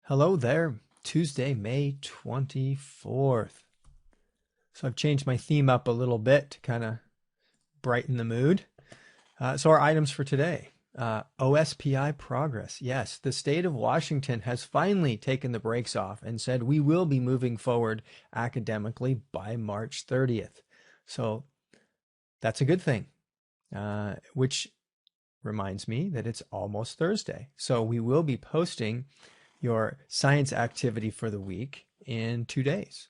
Hello there, Tuesday, May 24th. So I've changed my theme up a little bit to kind of brighten the mood. So our items for today, OSPI progress. Yes, the state of Washington has finally taken the brakes off and said we will be moving forward academically by March 30th. So that's a good thing, which reminds me that it's almost Thursday. So we will be posting your science activity for the week in 2 days.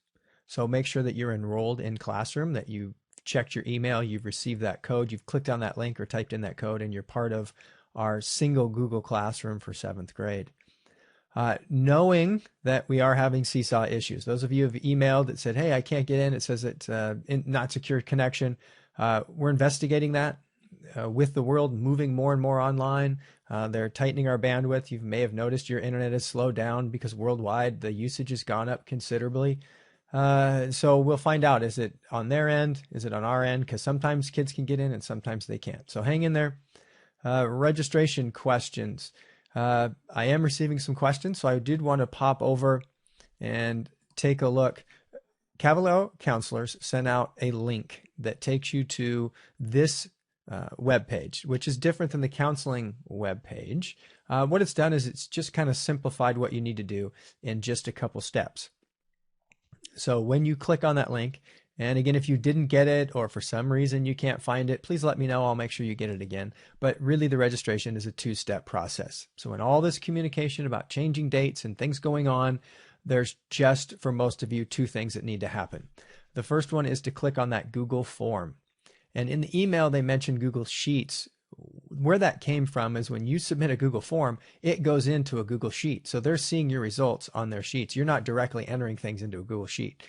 So make sure that you're enrolled in Classroom, that you've checked your email, you've received that code, you've clicked on that link or typed in that code, and you're part of our single Google Classroom for 7th grade. Knowing that we are having seesaw issues. Those of you who have emailed that said, hey, I can't get in, it says it's not secure connection. We're investigating that. With the world moving more and more online, they're tightening our bandwidth. You may have noticed your internet has slowed down because worldwide the usage has gone up considerably. So we'll find out, is it on their end? Is it on our end? Because sometimes kids can get in and sometimes they can't. So hang in there. Registration questions. I am receiving some questions, so I did want to pop over and take a look. Caballero counselors sent out a link that takes you to this web page, which is different than the counseling web page. What it's done is it's just kind of simplified what you need to do in just a couple steps. So when you click on that link, and again, if you didn't get it or for some reason you can't find it, please let me know. I'll make sure you get it again. But really the registration is a two-step process. So in all this communication about changing dates and things going on, there's just, for most of you, two things that need to happen. The first one is to click on that Google form. And in the email, they mentioned Google Sheets. Where that came from is when you submit a Google form, it goes into a Google Sheet. So they're seeing your results on their sheets. You're not directly entering things into a Google Sheet.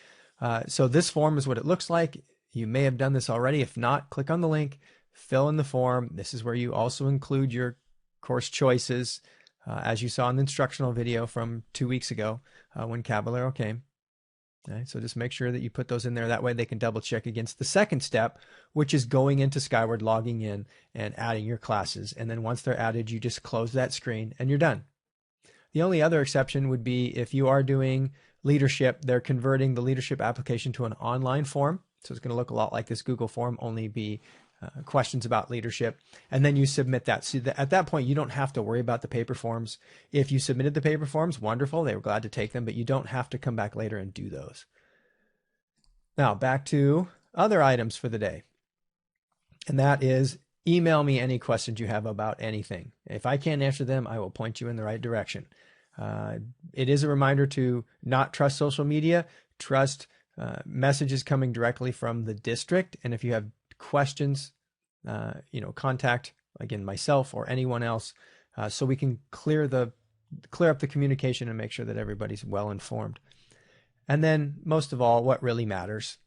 So this form is what it looks like. You may have done this already. If not, click on the link, fill in the form. This is where you also include your course choices, as you saw in the instructional video from 2 weeks ago when Caballero came. Okay, so just make sure that you put those in there. That way they can double check against the second step, which is going into Skyward, logging in, and adding your classes. And then once they're added, you just close that screen and you're done. The only other exception would be if you are doing leadership, they're converting the leadership application to an online form. So it's going to look a lot like this Google form, only be questions about leadership, and then you submit that. So at that point, you don't have to worry about the paper forms. If you submitted the paper forms, wonderful, they were glad to take them, but you don't have to come back later and do those. Now back to other items for the day, and that is email me any questions you have about anything. If I can't answer them, I will point you in the right direction. It is a reminder to not trust social media, trust messages coming directly from the district, and if you have questions, contact again myself or anyone else, so we can clear up the communication and make sure that everybody's well informed. And then most of all, what really matters.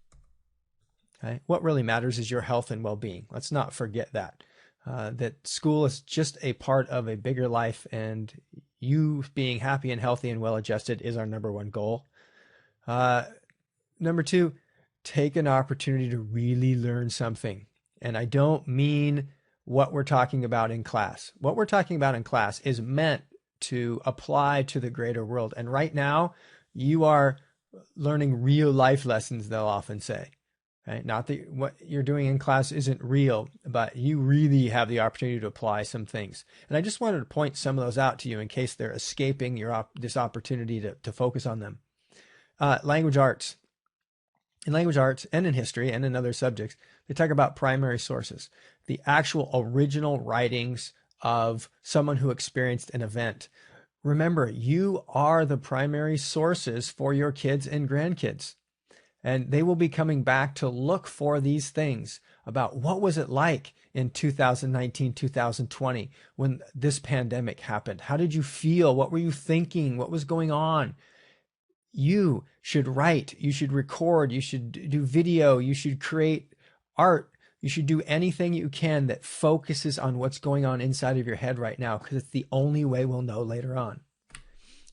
Okay, what really matters is your health and well-being. Let's not forget that that school is just a part of a bigger life, and you being happy and healthy and well-adjusted is our number one goal. Number two, take an opportunity to really learn something. And I don't mean what we're talking about in class. What we're talking about in class is meant to apply to the greater world. And right now, you are learning real life lessons, they'll often say. Right? Not that what you're doing in class isn't real, but you really have the opportunity to apply some things. And I just wanted to point some of those out to you in case they're escaping this opportunity to focus on them. Language arts. In language arts and in history and in other subjects, they talk about primary sources, the actual original writings of someone who experienced an event. Remember, you are the primary sources for your kids and grandkids, and they will be coming back to look for these things about what was it like in 2019, 2020 when this pandemic happened. How did you feel? What were you thinking? What was going on? You should write, you should record, you should do video, you should create art, you should do anything you can that focuses on what's going on inside of your head right now, because it's the only way we'll know later on.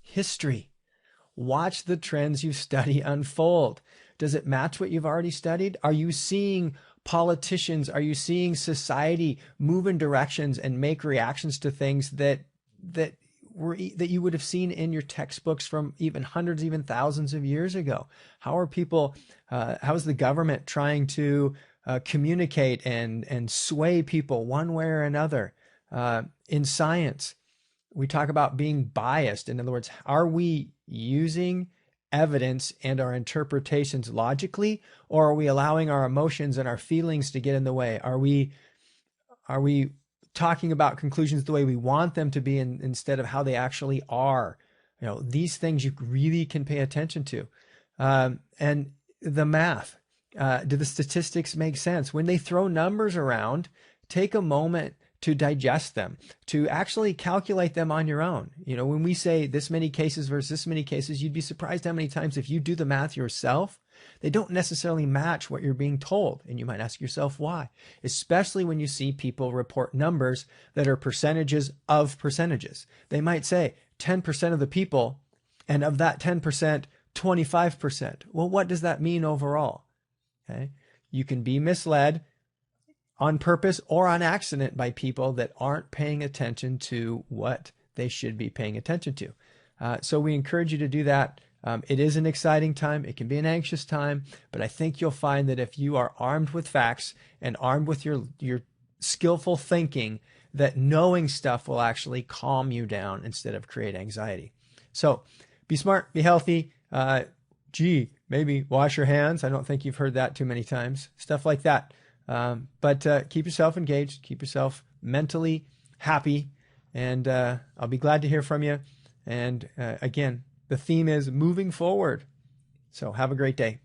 History. Watch the trends you study unfold. Does it match what you've already studied? Are you seeing politicians, are you seeing society move in directions and make reactions to things that that you would have seen in your textbooks from even hundreds, even thousands of years ago? How are people, how is the government trying to communicate and sway people one way or another? In science, we talk about being biased. In other words, are we using evidence and our interpretations logically, or are we allowing our emotions and our feelings to get in the way? Are we talking about conclusions the way we want them to be instead of how they actually are? You know, these things you really can pay attention to. And the math, do the statistics make sense? When they throw numbers around, take a moment to digest them, to actually calculate them on your own. You know, when we say this many cases versus this many cases, you'd be surprised how many times if you do the math yourself, they don't necessarily match what you're being told. And you might ask yourself why, especially when you see people report numbers that are percentages of percentages. They might say 10% of the people, and of that 10%, 25%. Well, what does that mean overall? Okay. You can be misled on purpose or on accident by people that aren't paying attention to what they should be paying attention to. So we encourage you to do that. It is an exciting time. It can be an anxious time, but I think you'll find that if you are armed with facts and armed with your skillful thinking, that knowing stuff will actually calm you down instead of create anxiety. So be smart, be healthy. Maybe wash your hands. I don't think you've heard that too many times. Stuff like that. But keep yourself engaged, keep yourself mentally happy, and I'll be glad to hear from you. And again, the theme is moving forward. So have a great day.